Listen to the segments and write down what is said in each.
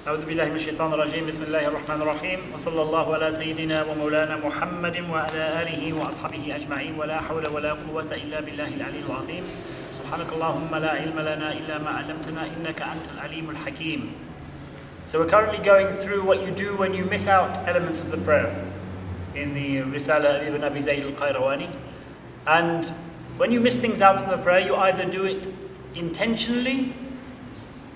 أعوذ بالله من الشيطان الرجيم بسم الله الرحمن الرحيم وصلى الله على سيدنا ومولانا محمد وعلى آله وأصحابه أجمعين ولا حول ولا قوة إلا بالله العلي العظيم سبحانك اللهم لا علم لنا إلا ما علمتنا إنك أنت العليم الحكيم. So we're currently going through what you do when you miss out elements of the prayer in the Risala of Ibn Abi Zayd al-Qayrawani. And when you miss things out from the prayer, you either do it intentionally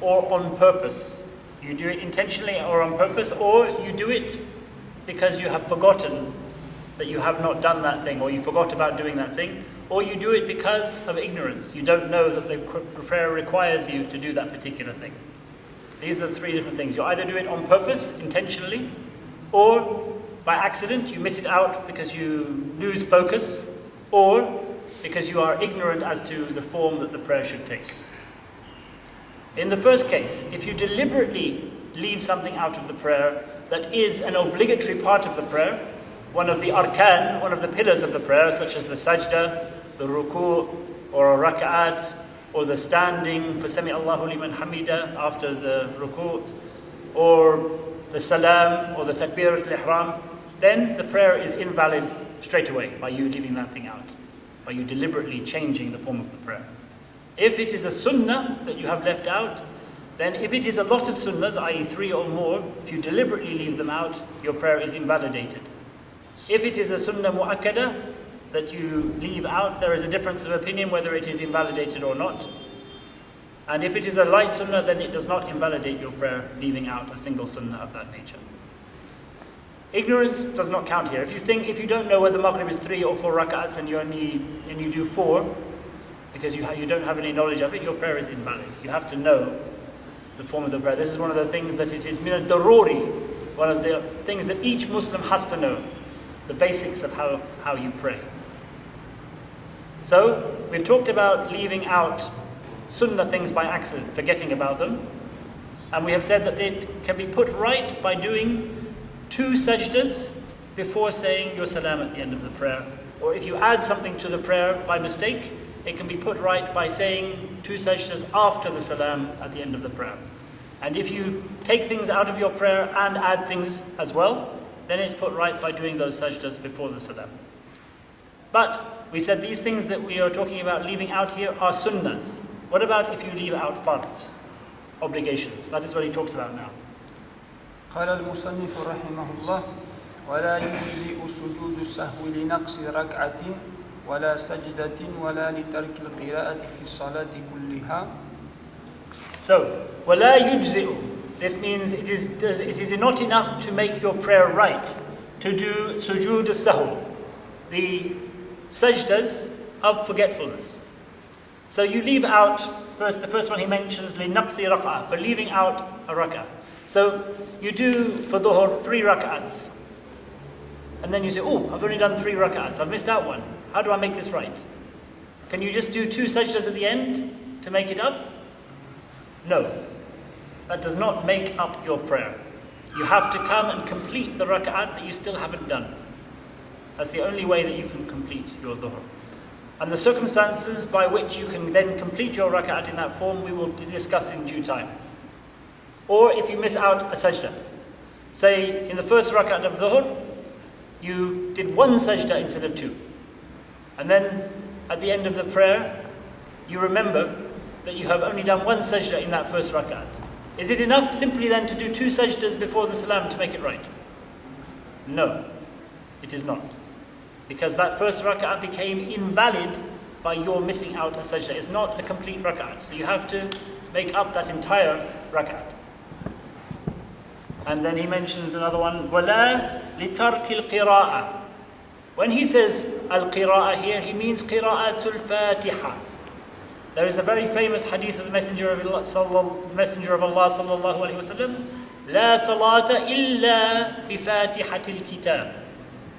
or on purpose. You do it intentionally or on purpose, or you do it because you have forgotten that you have not done that thing, or you forgot about doing that thing, or you do it because of ignorance. You don't know that the prayer requires you to do that particular thing. These are the three different things. You either do it on purpose, intentionally, or by accident, you miss it out because you lose focus, or because you are ignorant as to the form that the prayer should take. In the first case, if you deliberately leave something out of the prayer that is an obligatory part of the prayer, one of the arkan, one of the pillars of the prayer, such as the sajda, the ruku', or a rak'at, or the standing for Sami Allahu liman hamida after the ruku', or the salam, or the takbiratul ihram, then the prayer is invalid straight away by you leaving that thing out, by you deliberately changing the form of the prayer. If it is a sunnah that you have left out, then if it is a lot of sunnahs, i.e. 3 or more, if you deliberately leave them out, your prayer is invalidated. If it is a sunnah mu'akkada that you leave out, there is a difference of opinion whether it is invalidated or not. And if it is a light sunnah, then it does not invalidate your prayer, leaving out a single sunnah of that nature. Ignorance does not count here. If you don't know whether Maghrib is 3 or 4 rak'ats and you do 4, because you don't have any knowledge of it, your prayer is invalid. You have to know the form of the prayer. This is one of the things that it is min al-daruri, one of the things that each Muslim has to know, the basics of how you pray. So, we've talked about leaving out sunnah things by accident, forgetting about them. And we have said that it can be put right by doing 2 sajdas before saying your salam at the end of the prayer. Or if you add something to the prayer by mistake, it can be put right by saying 2 sajdas after the salam at the end of the prayer. And if you take things out of your prayer and add things as well, then it's put right by doing those sajdas before the salam. But we said these things that we are talking about leaving out here are sunnahs. What about if you leave out fards, obligations? That is what he talks about now. قال المصنف رحمه الله ولا يجزئ سجود السهو لنقص ركعة ولا سجدة ولا لترك القراءة في الصلاة كلها. So, ولا يجزئ. This means it is not enough to make your prayer right, to do sujood as-sahw, the sajdas of forgetfulness. So you leave out, the first one he mentions, لنقص ركعة, for leaving out a rak'ah. So you do for dhuhr 3 rak'ats, and then you say, oh, I've only done 3 rak'ats, I've missed out one. How do I make this right? Can you just do 2 sajdas at the end to make it up? No. That does not make up your prayer. You have to come and complete the rak'at that you still haven't done. That's the only way that you can complete your dhuhr. And the circumstances by which you can then complete your rak'at in that form, we will discuss in due time. Or if you miss out a sajda. Say, in the first rak'at of dhuhr, you did 1 sajda instead of 2. And then, at the end of the prayer, you remember that you have only done 1 sajda in that first rak'at. Is it enough simply then to do 2 sajdas before the salam to make it right? No, it is not. Because that first rak'at became invalid by your missing out a sajda. It's not a complete rak'at. So you have to make up that entire rak'at. And then he mentions another one, وَلَا لِتَرْكِ الْقِرَاءَةِ. When he says al-qira'ah here, he means qira'atul fatiha. There is a very famous hadith of the Messenger of Allah sallallahu alaihi wasallam, لا صلاة إلا بفاتحة الكتاب.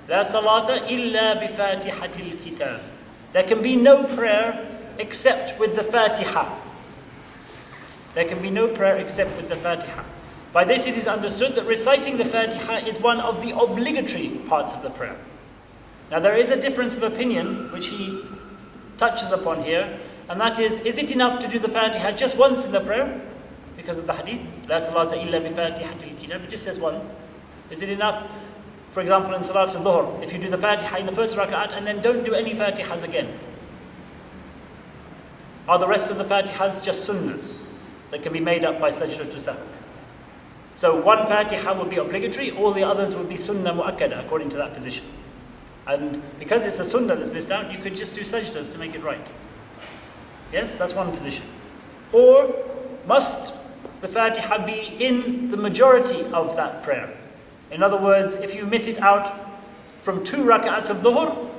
لا صلاة إلا بفاتحة الكتاب. There can be no prayer except with the Fatiha. There can be no prayer except with the Fatiha. By this it is understood that reciting the Fatiha is one of the obligatory parts of the prayer. Now there is a difference of opinion which he touches upon here, and that is it enough to do the Fatiha just once in the prayer? because of the hadith. لا صلاة إلا بفاتحة الكتاب. It just says one. Is it enough? For example, in Salat al-Dhuhr, if you do the Fatiha in the first rak'at and then don't do any Fatihas again, are the rest of the Fatihas just sunnahs that can be made up by sajda to sahw? So one Fatiha would be obligatory, all the others would be sunnah mu'akkada according to that position. And because it's a sunnah that's missed out, you could just do sajdas to make it right. Yes, that's one position. Or must the Fatiha be in the majority of that prayer? In other words, if you miss it out from 2 rak'ats of dhuhr,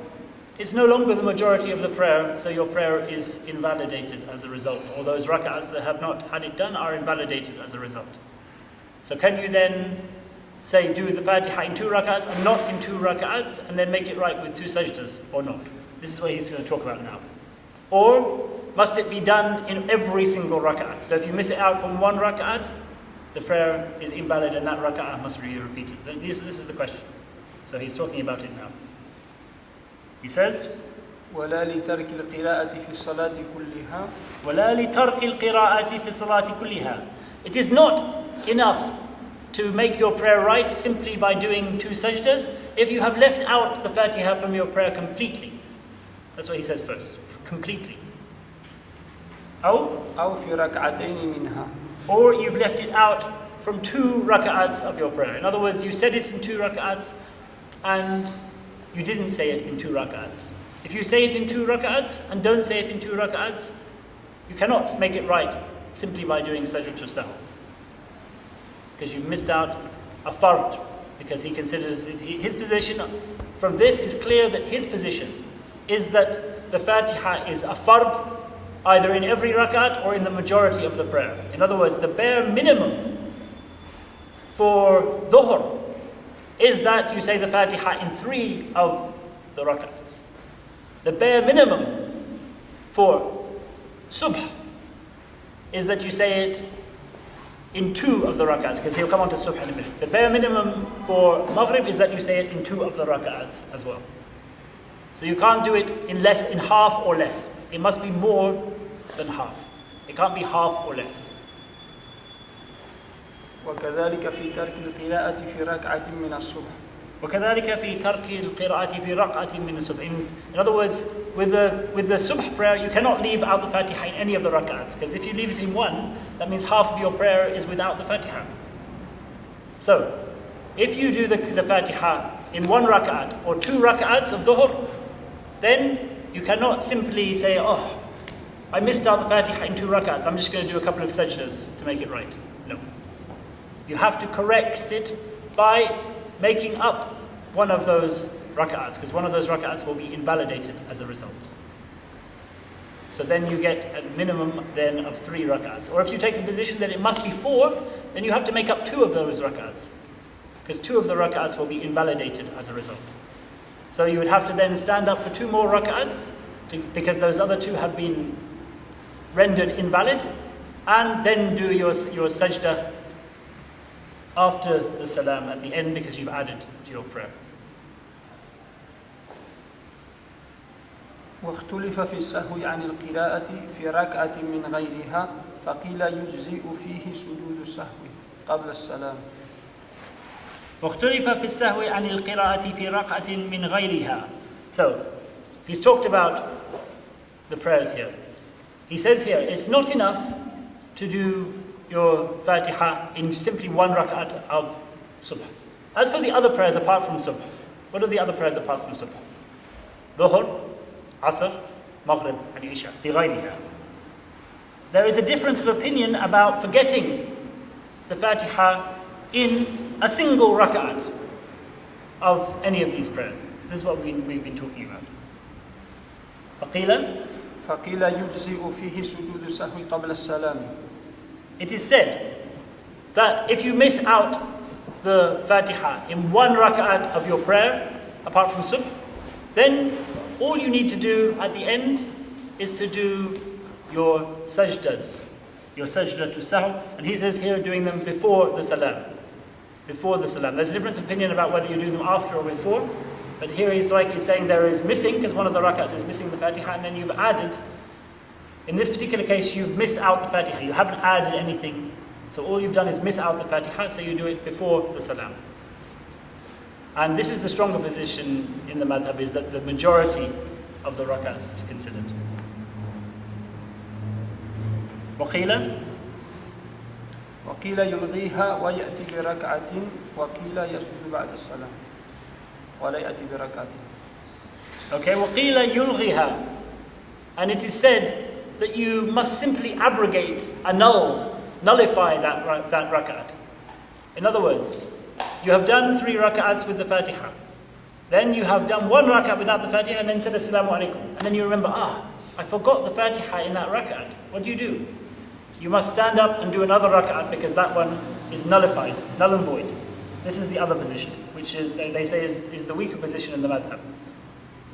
it's no longer the majority of the prayer, so your prayer is invalidated as a result. Or those rak'ats that have not had it done are invalidated as a result. So can you then say do the Fatiha in 2 rak'ats and not in 2 rak'ats and then make it right with 2 sajdas or not? This is what he's going to talk about now. Or must it be done in every single rak'at? So if you miss it out from 1 rak'at, the prayer is invalid and that rak'ah must be repeated. This is the question. So he's talking about it now. He says, ولا لترك القراءة في الصلاة كلها ولا لترك القراءة في الصلاة كلها. It is not enough to make your prayer right simply by doing 2 sajdas if you have left out the Fatiha from your prayer completely. That's what he says first. Completely. أو في ركعتين منها. Or you've left it out from 2 rak'ats of your prayer. In other words, you said it in 2 rak'ats and you didn't say it in 2 rak'ats. If you say it in 2 rak'ats and don't say it in 2 rak'ats, you cannot make it right simply by doing sajda to sahw. Because you've missed out a fard. Because he considers his position from this is clear that his position is that the Fatiha is a fard either in every rak'at or in the majority of the prayer. In other words, the bare minimum for dhuhr is that you say the Fatiha in 3 of the rak'ats. The bare minimum for subh is that you say it in 2 of the rak'ats, because he'll come on to subh in a minute. The bare minimum for maghrib is that you say it in 2 of the rak'ats as well. So you can't do it in half or less. It must be more than half. It can't be half or less. وكذلك في ترك القراءة في ركعة من الصبح. وكذلك في ترك القراءة في ركعة من الصبح. In other words, with the subh prayer, you cannot leave out the Fatiha in any of the rak'ats, because if you leave it in 1, that means half of your prayer is without the Fatiha. So, if you do the Fatiha in 1 rak'at or 2 rak'ats of dhuhr, then you cannot simply say, oh, I missed out the Fatiha in 2 rak'ats, I'm just going to do a couple of sajdas to make it right. No. You have to correct it by making up one of those rak'ats, because one of those rak'ats will be invalidated as a result. So then you get a minimum then of 3 rak'ats. Or if you take the position that it must be 4, then you have to make up 2 of those rak'ats, because 2 of the rak'ats will be invalidated as a result. So you would have to then stand up for 2 more rak'ats, because those other 2 have been rendered invalid, and then do your sajda after the salam at the end, because you've added to your prayer. واختلف في السهو عن القراءة في ركعة من غيرها فقيل يجزئ فيه سجود السهو قبل السلام. واختلف في السهو عن القراءة في ركعة من غيرها. So, he's talked about the prayers here. He says here, it's not enough to do your Fatiha in simply 1 rak'at of subh. As for the other prayers apart from subh, what are the other prayers apart from subh? Dhuhr, Asr, Maghrib and Isha, في غيرها. There is a difference of opinion about forgetting the Fatiha in a single rak'at of any of these prayers. This is what we've been talking about. فقيل يجزئ فيه سجود السهو قبل السلام. It is said that if you miss out the Fatiha in 1 rak'at of your prayer, apart from subh, then all you need to do at the end is to do your sajdas, your sajda to sahw, and he says here doing them before the salam. Before the salam. There's a difference of opinion about whether you do them after or before, but here he's saying there is missing, because one of the rak'ats is missing the Fatiha, and then you've added, in this particular case, you've missed out the Fatiha. You haven't added anything So all you've done is miss out the Fatiha, so you do it before the salam. And this is the stronger position in the madhab, is that the majority of the rak'ats is considered. وقيل وقيل يلغيها ويأتي بركعة وقيل يسجد بعد السلام ولا يأتي بركعة. Okay, وقيل يلغيها, and it is said that you must simply abrogate, nullify that rak'at. In other words, you have done 3 rak'ats with the Fatiha. Then you have done 1 rak'at without the Fatiha and then said Assalamu alaikum. And then you remember, I forgot the Fatiha in that rak'at. What do? You must stand up and do another rak'at because that one is nullified, null and void. This is the other position, which is, they say is the weaker position in the madhab.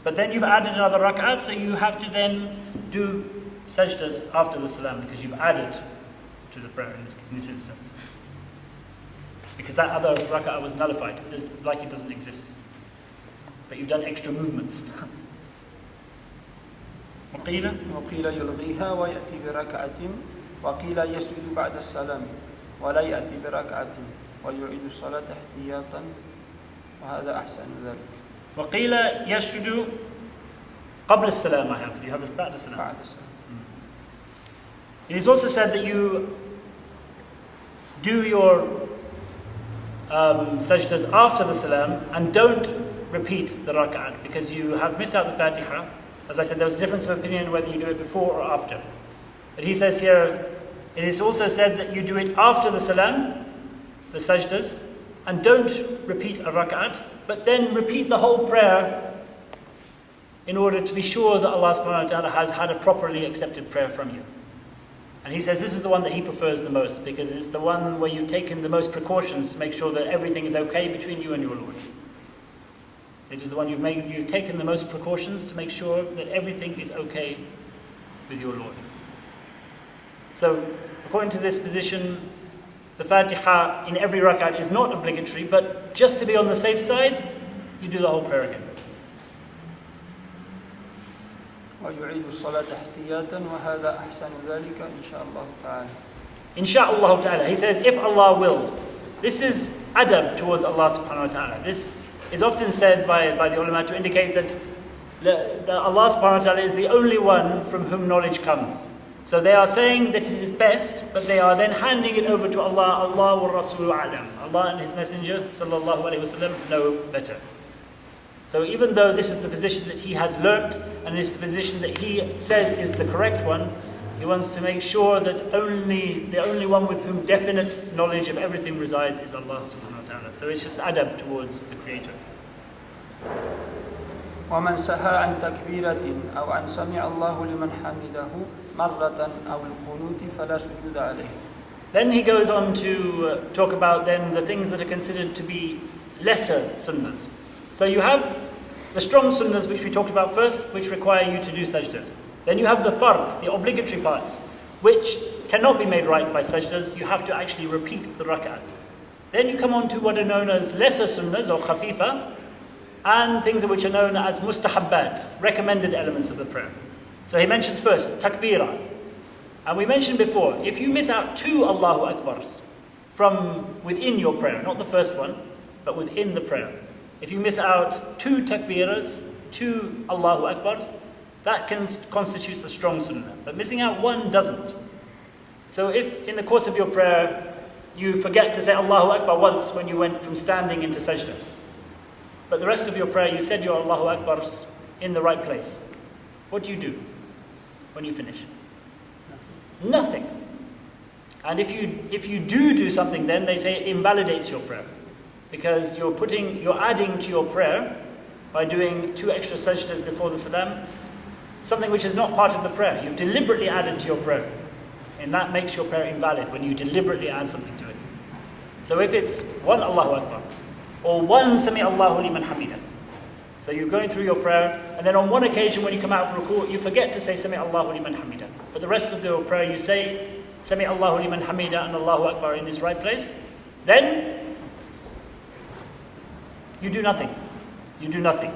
But then you've added another rak'at, so you have to then do sajdas after the salam because you've added to the prayer in this instance. Because that other rak'ah was nullified, like it doesn't exist. But you've done extra movements. وقيل يلغيها ويأتي بركعة وقيل يسجد بعد السلام ولا يأتي بركعة ويعيد الصلاة احتياطا وهذا أحسن ذلك. وقيل يسجد قبل السلام. You have it بعد السلام. بعد السلام. It is also said that you do your sajdas after the salam and don't repeat the rak'at because you have missed out the Fatiha. As I said, there was a difference of opinion whether you do it before or after. But he says here, it is also said that you do it after the salam, the sajdas, and don't repeat a rak'at, but then repeat the whole prayer in order to be sure that Allah subhanahu wa ta'ala has had a properly accepted prayer from you. And he says this is the one that he prefers the most because it's the one where you've taken the most precautions to make sure that everything is okay between you and your Lord. It is the one you've taken the most precautions to make sure that everything is okay with your Lord. So, according to this position, the Fatiha in every rak'at is not obligatory, but just to be on the safe side, you do the whole prayer again. ويعيد الصلاة احتياطا وهذا أحسن ذلك إن شاء الله تعالى. Insha'Allah ta'ala. He says, if Allah wills. This is adab towards Allah subhanahu wa ta'ala. This is often said by the ulama to indicate that Allah subhanahu wa ta'ala is the only one from whom knowledge comes. So they are saying that it is best, but they are then handing it over to Allah. Allah wa Rasulu a'lam. Allah and His Messenger sallallahu alayhi wa sallam know better. So even though this is the position that he has learnt, and this is the position that he says is the correct one, he wants to make sure that the only one with whom definite knowledge of everything resides is Allah subhanahu wa ta'ala. So it's just adab towards the Creator. ومن سهى عن تكبيرة أو عن سمع الله لمن حمده مرة أو القنوت فلا سجود عليه. Then he goes on to talk about then the things that are considered to be lesser sunnahs. So you have the strong sunnahs which we talked about first, which require you to do sajdas. Then you have the farq, the obligatory parts, which cannot be made right by sajdas. You have to actually repeat the rak'at. Then you come on to what are known as lesser sunnahs or khafifa, and things which are known as mustahabbat, recommended elements of the prayer. So he mentions first, takbirah. And we mentioned before, if you miss out 2 Allahu Akbars from within your prayer, not the first one, but within the prayer. If you miss out 2 takbiras, 2 Allahu Akbars, that constitutes a strong sunnah. But missing out 1 doesn't. So if in the course of your prayer, you forget to say Allahu Akbar once when you went from standing into sajda, but the rest of your prayer you said your Allahu Akbars in the right place, what do you do when you finish? Nothing. And if you do something, then they say it invalidates your prayer, because you're adding to your prayer by doing 2 extra sajdas before the salam, something which is not part of the prayer. You've deliberately added to your prayer, and that makes your prayer invalid when you deliberately add something to it. So if it's 1 Allahu Akbar or 1 Sami Allahu liman hamida, so you're going through your prayer, and then on one occasion when you come out for ruku', you forget to say Sami Allahu liman hamida, but the rest of your prayer you say Sami Allahu liman hamida and Allahu Akbar in this right place, then you do nothing. You do nothing.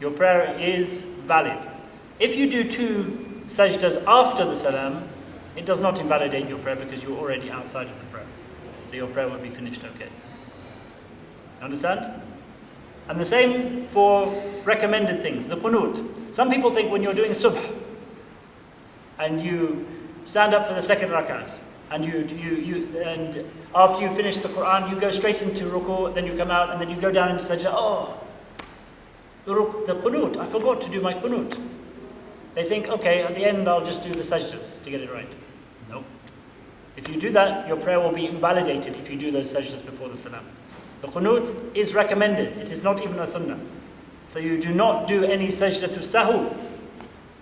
Your prayer is valid. If you do 2 sajdas after the salam, it does not invalidate your prayer because you're already outside of the prayer. So your prayer will be finished okay. Understand? And the same for recommended things, the qunut. Some people think when you're doing subh and you stand up for the second rakat and and after you finish the Quran you go straight into ruku, then you come out and then you go down into sajda. Oh, the qunut, I forgot to do my qunut. They think, okay, at the end I'll just do the sajdas to get it right. No. If you do that, your prayer will be invalidated if you do those sajdas before the salam. The qunut is recommended, it is not even a sunnah. So you do not do any sajda to sahu,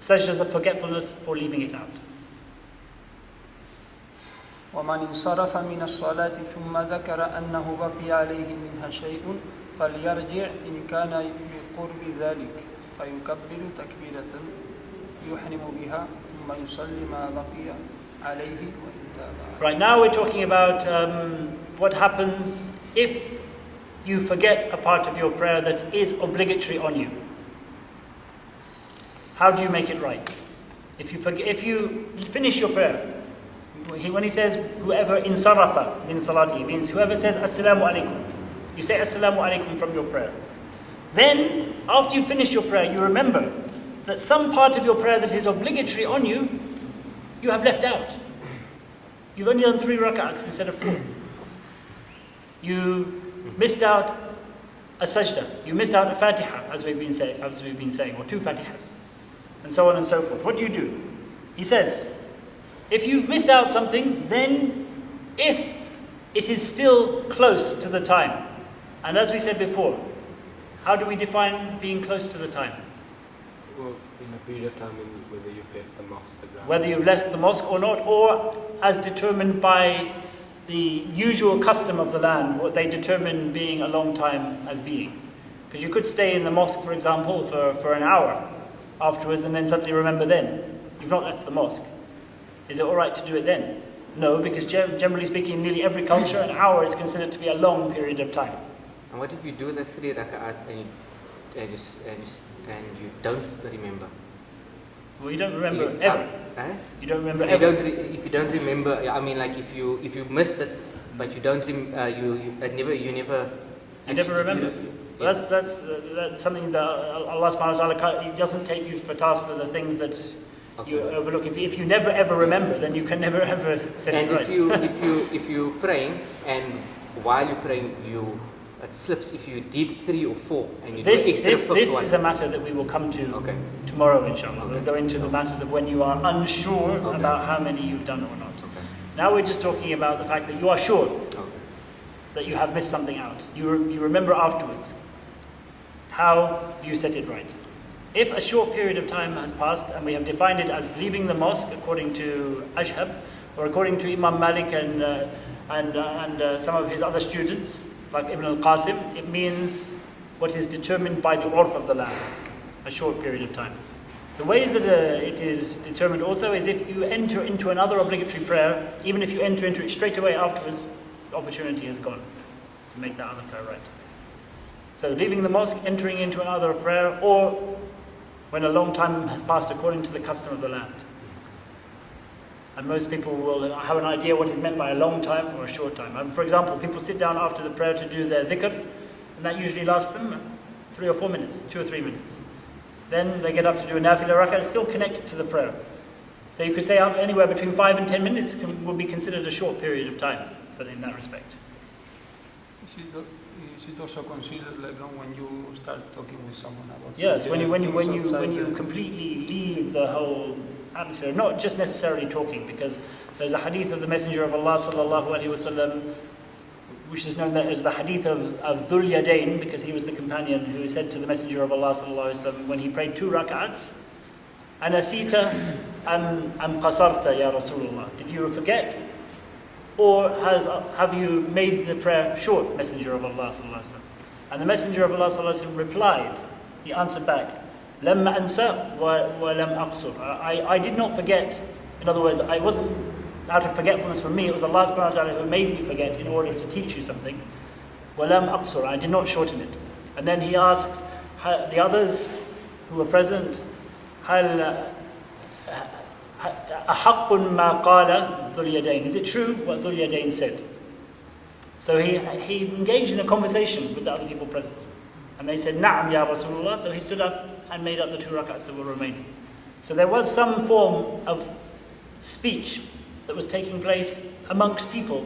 sajdas of forgetfulness, or leaving it out. ومن انصرف من الصلاة ثم ذكر أنه بقي عليه منها شيء فليرجع إن كان بقرب ذلك فيكبر تكبيرة يحرم بها ثم يصلي ما بقي عليه وإن تاب. Right, now we're talking about what happens if you forget a part of your prayer that is obligatory on you. How do you make it right? If you finish your prayer, when he says whoever insarafa min salati, means whoever says assalamu alaikum, you say assalamu alaikum from your prayer. Then after you finish your prayer, you remember that some part of your prayer that is obligatory on you, you have left out. You've only done 3 rak'ats instead of 4. You missed out a sajda, you missed out a fatiha, as we've been saying, or 2 fatihas, and so on and so forth. What do? He says, if you've missed out something, then if it is still close to the time, and as we said before, how do we define being close to the time? Well, in a period of time whether you've left the mosque, the ground. Whether you've left the mosque or not, or as determined by the usual custom of the land, what they determine being a long time as being. Because you could stay in the mosque, for example, for an hour afterwards and then suddenly remember then. You've not left the mosque. Is it alright to do it then? No, because generally speaking, in nearly every culture, an hour is considered to be a long period of time. And what if you do the 3 rak'ats and you don't remember? Well, you don't remember ever. You don't remember ever. If you don't remember, I mean, like if you missed it, but you don't you never remember. Well, that's something that Allah subhanahu wa ta'ala, He doesn't take you for task for the things that you overlook. If you never ever remember, then you can never ever set it right. And if you praying and while you're praying it slips, if you did 3 or 4 and you this this is a matter that we will come to tomorrow, inshallah. We'll go into the matters of when you are unsure about how many you've done or not. Now we're just talking about the fact that you are sure that you have missed something out. You remember afterwards. How do you set it right? If a short period of time has passed and we have defined it as leaving the mosque according to Ashhab, or according to Imam Malik and some of his other students, like Ibn al-Qasim, it means what is determined by the urf of the land, a short period of time. The ways that it is determined also is if you enter into another obligatory prayer, even if you enter into it straight away afterwards, the opportunity is gone to make that other prayer right. So leaving the mosque, entering into another prayer, or when a long time has passed according to the custom of the land. And most people will have an idea what is meant by a long time or a short time. For example, people sit down after the prayer to do their dhikr, and that usually lasts them 3 or 4 minutes, 2 or 3 minutes. Then they get up to do a nafila rak'ah, it's still connected to the prayer. So you could say anywhere between 5 and 10 minutes will be considered a short period of time, but in that respect. Is it also considered like when you start talking with someone about yes, when you completely leave the whole atmosphere, not just necessarily talking, because there's a hadith of the Messenger of Allah sallallahu alaihi wasallam, which is known as the hadith of Dhul Yadayn, because he was the companion who said to the Messenger of Allah sallallahu alaihi wasallam when he prayed 2 rak'ats, "Anasita am qasarta ya Rasulullah?" Did you forget, or have you made the prayer short, Messenger of Allah sallallahu alaihi wasallam? And the Messenger of Allah sallallahu alaihi wasallam replied, he answered back, "Lam ansa wa lam aqsur." I did not forget. In other words, I wasn't out of forgetfulness from me. It was Allah subhanahu wa ta'ala who made me forget in order to teach you something. Wa lam aqsur. I did not shorten it. And then he asked the others who were present, أَحَقٌّ مَا قَالَ ذُو الْيَدَيْنِ. Is it true what Dhul Yadayn said? So he engaged in a conversation with the other people present. And they said, Na'am ya Rasulullah. So he stood up and made up the 2 rak'ats that were remaining. So there was some form of speech that was taking place amongst people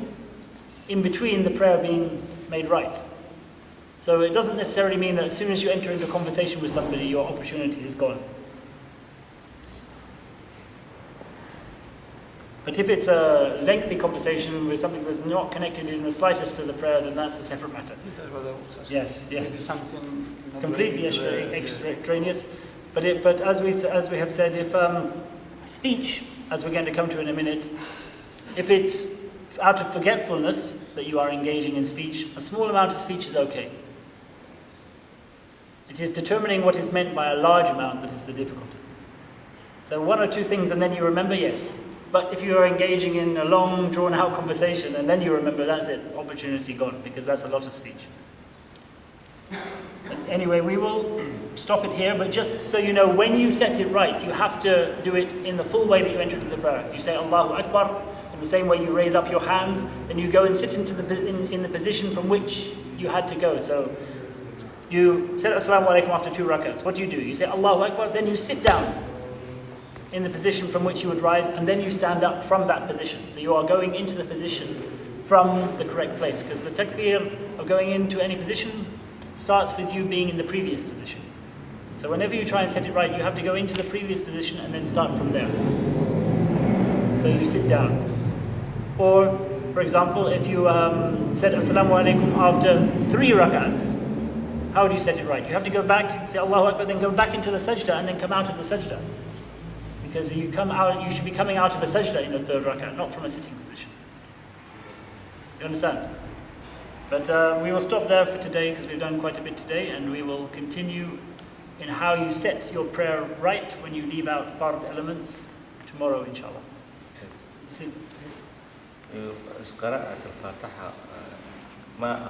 in between the prayer being made right. So it doesn't necessarily mean that as soon as you enter into a conversation with somebody, your opportunity is gone. But if it's a lengthy conversation with something that's not connected in the slightest to the prayer, then that's a separate matter. Yes, yes. Something Completely extraneous. But as we have said, if speech, as we're going to come to in a minute, if it's out of forgetfulness that you are engaging in speech, a small amount of speech is okay. It is determining what is meant by a large amount that is the difficulty. So 1 or 2 things and then you remember, yes. But if you are engaging in a long, drawn-out conversation and then you remember, that's it, opportunity gone, because that's a lot of speech. But anyway, we will stop it here, but just so you know, when you set it right, you have to do it in the full way that you enter into the prayer. You say Allahu Akbar, in the same way you raise up your hands, then you go and sit into in the position from which you had to go. So you said Assalamu alaikum after 2 rak'ats. What do? You say Allahu Akbar, then you sit down in the position from which you would rise, and then you stand up from that position. So you are going into the position from the correct place, because the takbir of going into any position starts with you being in the previous position. So whenever you try and set it right, you have to go into the previous position and then start from there. So you sit down. Or, for example, if you said Assalamu alaikum after 3 rak'ats, how do you set it right? You have to go back, say Allahu Akbar, then go back into the sajda and then come out of the sajda. Because you should be coming out of a sajda in the 3rd rak'ah, not from a sitting position. You understand? But we will stop there for today because we've done quite a bit today, and we will continue in how you set your prayer right when you leave out fard elements tomorrow, inshallah. You see? قرأت الفاتحة ما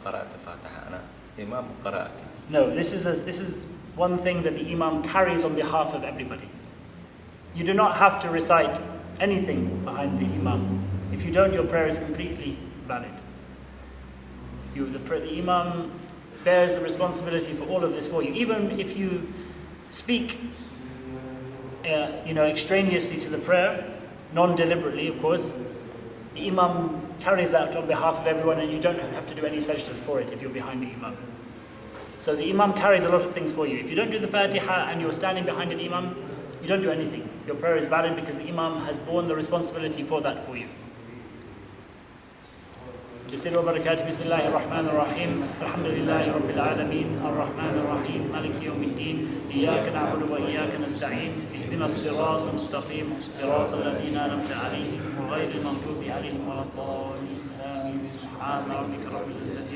قرأت الفاتحة أنا إمام قرأت. No, this is one thing that the Imam carries on behalf of everybody. You do not have to recite anything behind the Imam. If you don't, your prayer is completely valid. The Imam bears the responsibility for all of this for you. Even if you speak extraneously to the prayer, non-deliberately of course, the Imam carries that on behalf of everyone, and you don't have to do any sajdas for it if you're behind the Imam. So the Imam carries a lot of things for you. If you don't do the Fatiha and you're standing behind an Imam, you don't do anything. Your prayer is valid because the Imam has borne the responsibility for that for you. بسم الله الرحمن الرحيم الحمد لله رب العالمين الرحمن الرحيم مالك يوم الدين إياك نعبد وإياك نستعين اهدنا الصراط المستقيم صراط الذين أنعمت عليهم غير المغضوب عليهم ولا الضالين آمين سبحان ربك رب العزة